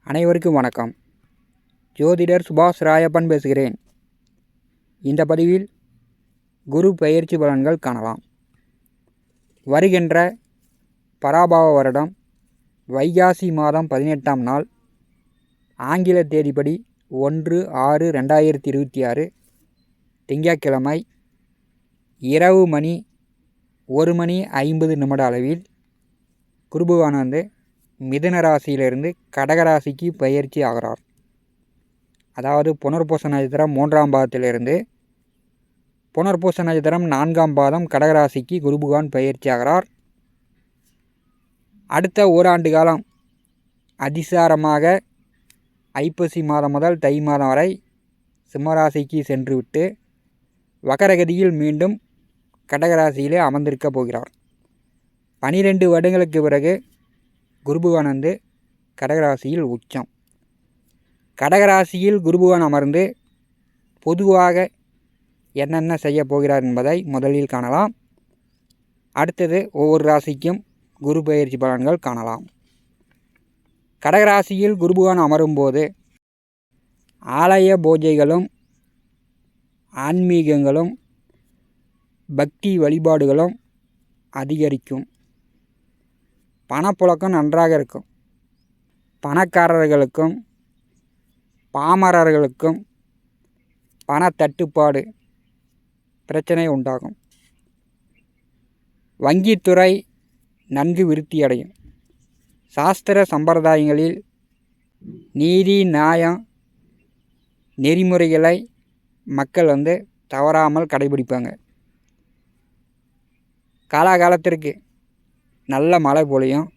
அனைவருக்கும் வணக்கம். ஜோதிடர் சுபாஷ் ராயப்பன் பேசுகிறேன். இந்த பதிவில் குரு பெயர்ச்சி பலன்கள் காணலாம். வருகின்ற பராபவ வருடம் வைகாசி மாதம் 18ஆம் நாள் ஆங்கில தேதிப்படி 1/6/2026 திங்கட்கிழமை இரவு மணி 1:50 அளவில் குருபகவான் மிதுன ராசியிலிருந்து கடகராசிக்கு பயிற்சி ஆகிறார். அதாவது புனர்பூச நட்சத்திரம் 3ஆம் பாதத்திலிருந்து புனர்பூச நட்சத்திரம் 4ஆம் பாதம் கடகராசிக்கு குருபகவான் பயிற்சி ஆகிறார். அடுத்த ஓராண்டு காலம் அதிசாரமாக ஐப்பசி மாதம் முதல் தை மாதம் வரை சிம்மராசிக்கு சென்றுவிட்டு வக்கரகதியில் மீண்டும் கடகராசியிலே அமர்ந்திருக்க போகிறார். 12 வருடங்களுக்கு பிறகு குருபகவான் கடகராசியில் உச்சம். கடகராசியில் குருபகவான் அமர்ந்து பொதுவாக என்னென்ன செய்ய போகிறார் என்பதை முதலில் காணலாம். அடுத்தது ஒவ்வொரு ராசிக்கும் குரு பெயர்ச்சி பலன்கள் காணலாம். கடகராசியில் குருபகவான் அமரும்போது ஆலய பூஜைகளும் ஆன்மீகங்களும் பக்தி வழிபாடுகளும் அதிகரிக்கும். பணப்புழக்கம் நன்றாக இருக்கும். பணக்காரர்களுக்கும் பாமரர்களுக்கும் பணத்தட்டுப்பாடு பிரச்சனை உண்டாகும். வங்கித்துறை நன்கு விருத்தியடையும். சாஸ்திர சம்பிரதாயங்களில் நீதி நியாயம் நெறிமுறைகளை மக்கள் தவறாமல் கடைபிடிப்பாங்க. காலாகாலத்திற்கு நல்ல மழை பொழியும்.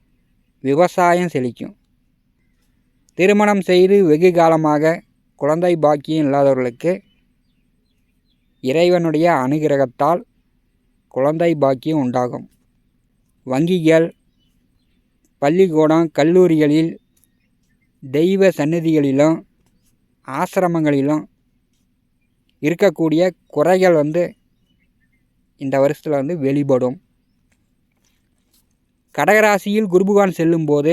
விவசாயம் செழிக்கும். திருமணம் செய்து வெகு காலமாக குழந்தை பாக்கியம் இல்லாதவர்களுக்கு இறைவனுடைய அனுகிரகத்தால் குழந்தை பாக்கியம் உண்டாகும். வங்கிகள், பள்ளிக்கூடம், கல்லூரிகளில், தெய்வ சந்நிதிகளிலும் ஆசிரமங்களிலும் இருக்கக்கூடிய குறைகள் இந்த வருஷத்தில் வெளிப்படும். கடகராசியில் குருபகவான் செல்லும்போது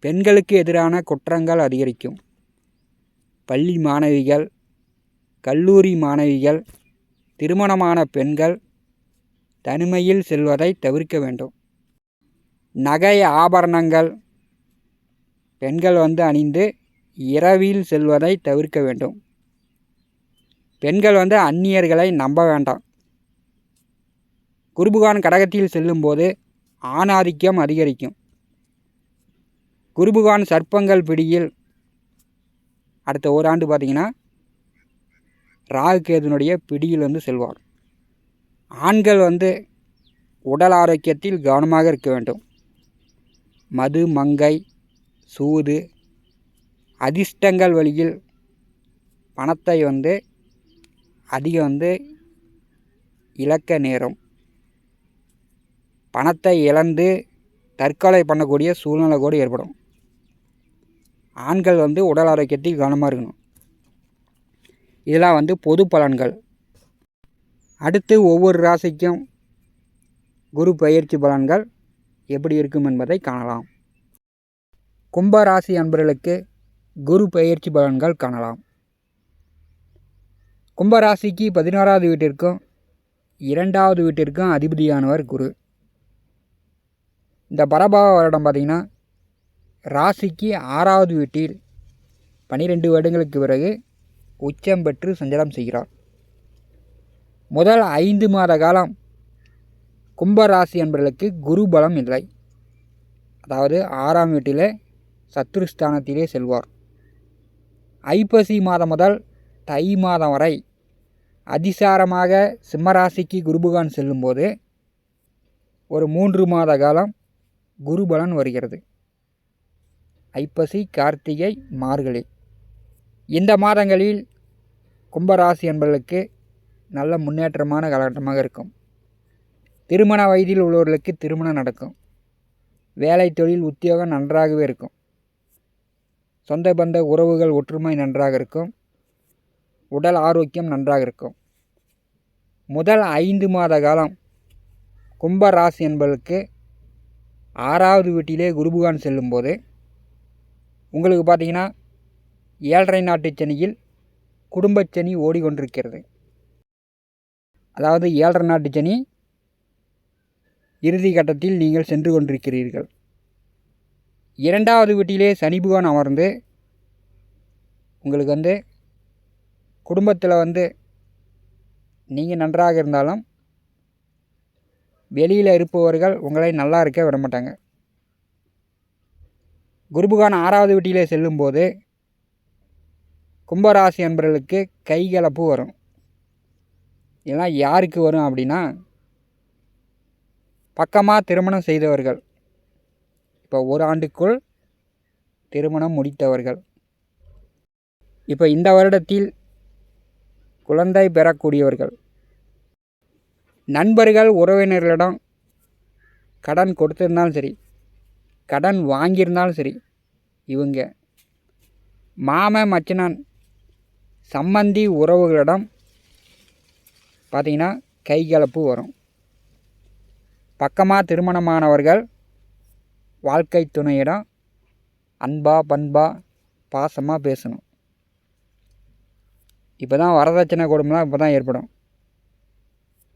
பெண்களுக்கு எதிரான குற்றங்கள் அதிகரிக்கும். பள்ளி மாணவிகள், கல்லூரி மாணவிகள், திருமணமான பெண்கள் தனிமையில் செல்வதை தவிர்க்க வேண்டும். நகை ஆபரணங்கள் பெண்கள் அணிந்து இரவில் செல்வதை தவிர்க்க வேண்டும். பெண்கள் அந்நியர்களை நம்ப வேண்டாம். குருபகவான் கடகத்தில் செல்லும்போது ஆணாதிக்கம் அதிகரிக்கும். குருபகவான் சர்ப்பங்கள் பிடியில் அடுத்த ஓராண்டு பார்த்திங்கன்னா ராகுகேதுனுடைய பிடியில் செல்வார். ஆண்கள் உடல் ஆரோக்கியத்தில் கவனமாக இருக்க வேண்டும். மது, மங்கை, சூது, அதிர்ஷ்டங்கள் வழியில் பணத்தை அதிகம் இழக்க நேரும். பணத்தை இழந்து தற்கொலை பண்ணக்கூடிய சூழ்நிலை கூட ஏற்படும். ஆண்கள் உடல் ஆரோக்கியத்தில் கவனமாக இருக்கணும். இதெல்லாம் பொது பலன்கள். அடுத்து ஒவ்வொரு ராசிக்கும் குரு பயிற்சி பலன்கள் எப்படி இருக்கும் என்பதை காணலாம். கும்பராசி அன்பர்களுக்கு குரு பயிற்சி பலன்கள் காணலாம். கும்பராசிக்கு 11வது வீட்டிற்கும் 2வது வீட்டிற்கும் அதிபதியானவர் குரு. இந்த பரபாவ வருடம் பார்த்திங்கன்னா ராசிக்கு 6வது வீட்டில் 12 வருடங்களுக்கு பிறகு உச்சம் பெற்று சஞ்சாரம் செய்கிறார். முதல் 5 மாத காலம் கும்பராசி என்பவர்களுக்கு குரு பலம் இல்லை. அதாவது 6ஆம் வீட்டிலே சத்துருஸ்தானத்திலே செல்வார். ஐப்பசி மாதம் முதல் தை மாதம் வரை அதிசாரமாக சிம்மராசிக்கு குருபகவான் செல்லும்போது ஒரு 3 மாத காலம் குருபலன் வருகிறது. ஐப்பசி, கார்த்திகை, மார்கழி இந்த மாதங்களில் கும்பராசி என்பவர்களுக்கு நல்ல முன்னேற்றமான காலகட்டமாக இருக்கும். திருமண வயதில் உள்ளவர்களுக்கு திருமணம் நடக்கும். வேலை, தொழில், உத்தியோகம் நன்றாகவே இருக்கும். சொந்த பந்த உறவுகள் ஒற்றுமை நன்றாக இருக்கும். உடல் ஆரோக்கியம் நன்றாக இருக்கும். முதல் 5 மாத காலம் கும்ப ராசி என்பதற்கு 6வது வீட்டிலே குருபகவான் செல்லும்போது உங்களுக்கு பார்த்திங்கன்னா 7.5 நாட்டு சனியில் குடும்பச்சனி ஓடிக்கொண்டிருக்கிறது. அதாவது 7.5 நாட்டு சனி இறுதி கட்டத்தில் நீங்கள் சென்று கொண்டிருக்கிறீர்கள். 2வது வீட்டிலே சனி பகவான் அமர்ந்து உங்களுக்கு குடும்பத்தில் நீங்கள் நன்றாக இருந்தாலும் வெளியில் இருப்பவர்கள் உங்களை நல்லா இருக்க விட மாட்டாங்க. குருபகவான் 6வது வீட்டிலே செல்லும்போது கும்பராசி அன்பர்களுக்கு கைகலப்பு வரும். இதெல்லாம் யாருக்கு வரும் அப்படின்னா, பக்கமாக திருமணம் செய்தவர்கள், இப்போ 1 ஆண்டுக்குள் திருமணம் முடித்தவர்கள், இப்போ இந்த வருடத்தில் குழந்தை பெறக்கூடியவர்கள், நண்பர்கள் உறவினர்களிடம் கடன் கொடுத்திருந்தாலும் சரி, கடன் வாங்கியிருந்தாலும் சரி, இவங்க மாமன் மச்சினான் சம்பந்தி உறவுகளிடம் பார்த்திங்கன்னா கைகலப்பு வரும். பக்கமாக திருமணமானவர்கள் வாழ்க்கை துணையிடம் அன்பா பண்பா பாசமாக பேசணும். இப்போ தான் வரதட்சணை கொடுமைலாம் இப்போ தான் ஏற்படும்.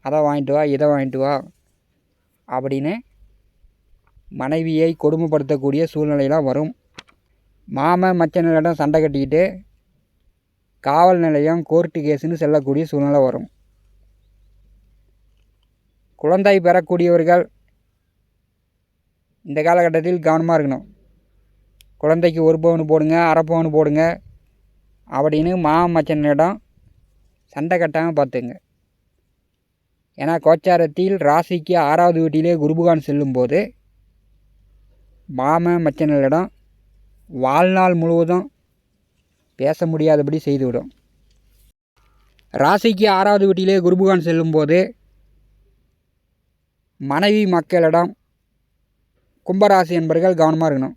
அதை வாங்கிட்டு வா, இதை வாங்கிட்டு வா அப்படின்னு மனைவியை கொடுமைப்படுத்தக்கூடிய சூழ்நிலையெல்லாம் வரும். மாமன் மச்சனிடம் சண்டை கட்டிக்கிட்டு காவல் நிலையம், கோர்ட்டு கேஸுன்னு செல்லக்கூடிய சூழ்நிலை வரும். குழந்தை பெறக்கூடியவர்கள் இந்த காலகட்டத்தில் கவனமாக இருக்கணும். குழந்தைக்கு 1 பவுன் போடுங்க, அரை பவுன் போடுங்க அப்படின்னு மாமன் மச்சனிடம் சண்டை கட்டாமல் பார்த்துங்க. ஏன்னா கோச்சாரத்தில் ராசிக்கு 6வது வீட்டிலே குருபகவான் செல்லும்போது மாமன் மச்சனிடம் வாழ்நாள் முழுவதும் பேச முடியாதபடி செய்துவிடும். ராசிக்கு 6வது வீட்டிலே குருபகவான் செல்லும்போது மனைவி மக்களிடம் கும்பராசி என்பவர்கள் கவனமாக இருக்கணும்.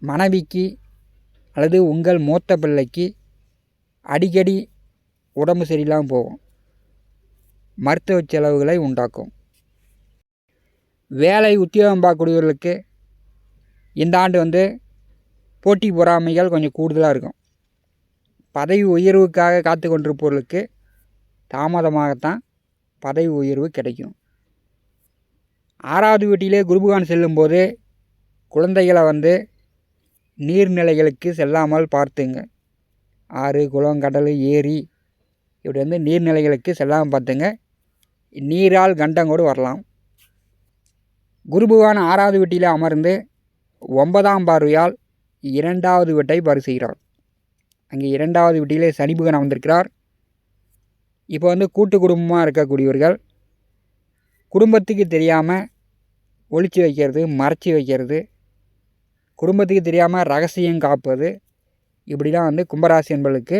மனைவிக்கு அல்லது உங்கள் மூத்த பிள்ளைக்கு அடிக்கடி உடம்பு சரியில்லாமல் போகும், மருத்துவ செலவுகளை உண்டாக்கும். வேலை உத்தியோகம் பார்க்கக்கூடியவர்களுக்கு இந்த ஆண்டு போட்டி பொறாமைகள் கொஞ்சம் கூடுதலாக இருக்கும். பதவி உயர்வுக்காக காத்து கொண்டிருப்பவர்களுக்கு தாமதமாகத்தான் பதவி உயர்வு கிடைக்கும். 6வது வீட்டிலே குருபகவான் செல்லும்போது குழந்தைகளை நீர்நிலைகளுக்கு செல்லாமல் பார்த்துங்க. ஆறு, குளம், கடல், ஏரி இப்படி நீர்நிலைகளுக்கு செல்லாமல் பார்த்துங்க. நீரால் கண்டம் கூட வரலாம். குருபகவான் 6வது வீட்டிலே அமர்ந்து 9ஆம் பார்வையால் 2வது வீட்டை பரிசுகிறார். அங்கே 2வது வீட்டிலே சனி பகவான் அமர்ந்திருக்கிறார். இப்போ கூட்டு குடும்பமாக இருக்கக்கூடியவர்கள் குடும்பத்துக்கு தெரியாமல் ஒளிச்சு வைக்கிறது, மறைச்சி வைக்கிறது, குடும்பத்துக்கு தெரியாமல் ரகசியம் காப்பது, இப்படிலாம் கும்பராசி என்பவர்களுக்கு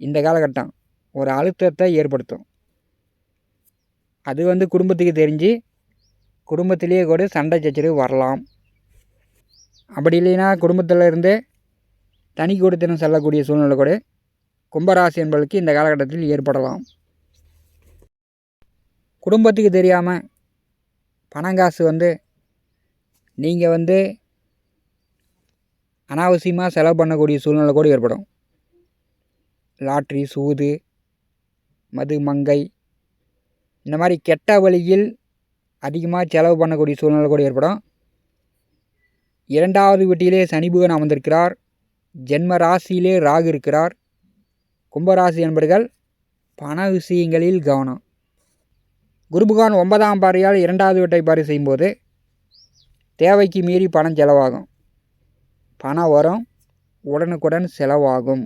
இந்த காலகட்டம் ஒரு அழுத்தத்தை ஏற்படுத்தும். அது குடும்பத்துக்கு தெரிஞ்சு குடும்பத்திலேயே கூட சண்டை சச்சரவு வரலாம். அப்படி இல்லைன்னா குடும்பத்தில் இருந்து தனி கொடுத்தனம் செல்லக்கூடிய சூழ்நிலை கூட கும்பராசி என்பவர்களுக்கு இந்த காலகட்டத்தில் ஏற்படலாம். குடும்பத்துக்கு தெரியாமல் பணங்காசு நீங்கள் அனாவசியமாக செலவு பண்ணக்கூடிய சூழ்நிலை கூட ஏற்படும். லாட்ரி, சூது, மது, மங்கை இந்த மாதிரி கெட்ட வழியில் அதிகமாக செலவு பண்ணக்கூடிய சூழ்நிலை கூட ஏற்படும். 2வது வீட்டிலே சனி பகவான் அமர்ந்திருக்கிறார். ஜென்ம ராசியிலே ராகு இருக்கிறார். கும்பராசி என்பவர்கள் பண விஷயங்களில் கவனம். குருபகவான் 9ஆம் பார்வையால் 2வது வீட்டை பார்வை செய்யும்போது தேவைக்கு மீறி பணம் செலவாகும். பணம் வரும், உடனுக்குடன் செலவாகும்.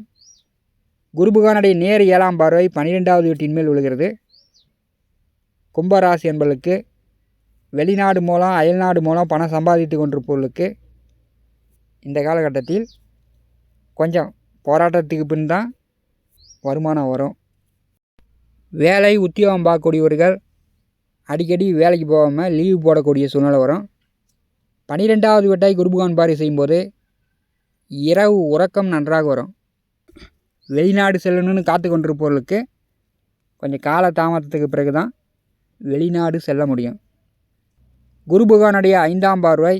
குருபகவானுடைய நேர் 7ஆம் பார்வை 12வது வீட்டின் மேல் விழுகிறது. கும்பராசி என்பவர்களுக்கு வெளிநாடு மூலம், அயல்நாடு மூலம் பணம் சம்பாதித்து கொண்டிருப்பவர்களுக்கு இந்த காலகட்டத்தில் கொஞ்சம் போராட்டத்துக்கு பின் தான் வருமானம் வரும். வேலை உத்தியோகம் பார்க்கக்கூடியவர்கள் அடிக்கடி வேலைக்கு போகாமல் லீவு போடக்கூடிய சூழ்நிலை வரும். 12வது வீட்டை குருபகவான் பார்வை செய்யும்போது இரவு உறக்கம் நன்றாக வரும். வெளிநாடு செல்லணும்னு காத்து கொண்டிருப்பவர்களுக்கு கொஞ்சம் கால தாமதத்துக்கு பிறகு தான் வெளிநாடு செல்ல முடியும். குரு பகவானுடைய 5ஆம் பார்வை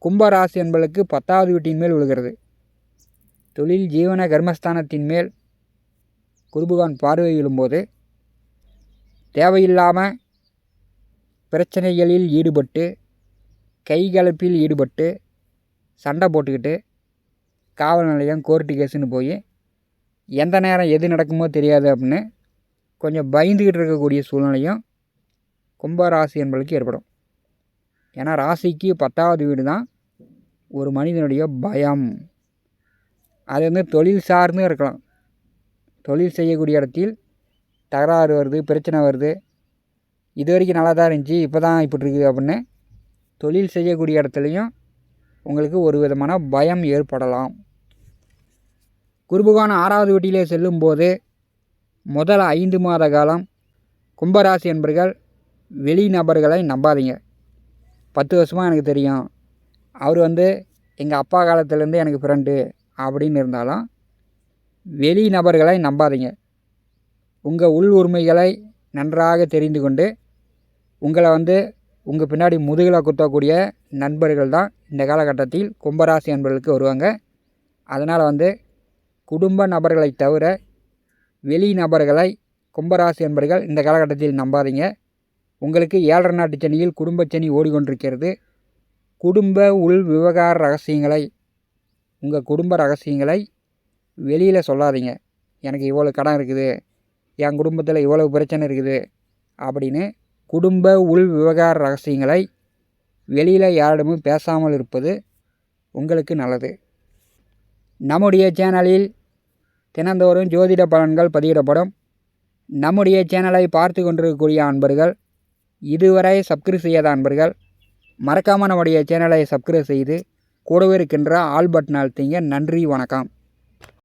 கும்பராசி என்பதற்கு 10வது வீட்டின் மேல் விழுகிறது. தொழில் ஜீவன கர்மஸ்தானத்தின் மேல் குரு பகவான் பார்வை விழும்போது தேவையில்லாமல் பிரச்சனைகளில் ஈடுபட்டு கைகலப்பில் ஈடுபட்டு சண்டை போட்டுக்கிட்டு காவல் நிலையம் கோர்ட்டு கேஸுன்னு போய் எந்த நேரம் எது நடக்குமோ தெரியாது அப்படின்னு கொஞ்சம் பயந்துக்கிட்டு இருக்கக்கூடிய சூழ்நிலையும் கும்பராசி என்பதற்கு ஏற்படும். ஏன்னா ராசிக்கு 10வது வீடு தான் ஒரு மனிதனுடைய பயம். அது தொழில் சார்ந்து இருக்கலாம். தொழில் செய்யக்கூடிய இடத்தில் தகராறு வருது, பிரச்சனை வருது, இது வரைக்கும் நல்லா தான் இருந்துச்சு, இப்போ தான் இப்படி இருக்குது அப்படின்னு தொழில் செய்யக்கூடிய இடத்துலையும் உங்களுக்கு ஒரு விதமான பயம் ஏற்படலாம். குரு பகவான் 6வது வீட்டிலே செல்லும்போது முதல் 5 மாத காலம் கும்பராசி என்பர்கள் வெளிநபர்களை நம்பாதீங்க. 10 வருஷமாக எனக்கு தெரியும், அவர் எங்கள் அப்பா காலத்துலேருந்து எனக்கு ஃப்ரெண்டு அப்படின்னு இருந்தாலும் வெளிநபர்களை நம்பாதீங்க. உங்கள் உள் உரிமைகளை நன்றாக தெரிந்து கொண்டு உங்களை உங்கள் பின்னாடி முதுகில் குத்தக்கூடிய நண்பர்கள் தான் இந்த காலகட்டத்தில் கும்பராசி என்பவர்களுக்கு வருவாங்க. அதனால் குடும்ப நபர்களை தவிர வெளி நபர்களை கும்பராசி என்பவர்கள் இந்த காலகட்டத்தில் நம்பாதீங்க. உங்களுக்கு 7.5 நாட்டு சனியில் குடும்பச்சனி ஓடிக்கொண்டிருக்கிறது. குடும்ப உள் விவகார ரகசியங்களை, உங்கள் குடும்ப ரகசியங்களை வெளியில் சொல்லாதீங்க. எனக்கு இவ்வளோ கடன் இருக்குது, என் குடும்பத்தில் இவ்வளோ பிரச்சனை இருக்குது அப்படின்னு குடும்ப உள் விவகார ரகசியங்களை வெளியில் யாரிடமும் பேசாமல் இருப்பது உங்களுக்கு நல்லது. நம்முடைய சேனலில் தினந்தோறும் ஜோதிட பலன்கள் பதிவிடப்படும். நம்முடைய சேனலை பார்த்து கொண்டிருக்கக்கூடிய அன்பர்கள், இதுவரை சப்ஸ்கிரைப் செய்யாத அன்பர்கள் மறக்காமல் நம்முடைய சேனலை சப்ஸ்கிரைப் செய்து கூடவே இருக்கின்ற ஆல் பட்டன் அழுத்திங்க. நன்றி, வணக்கம்.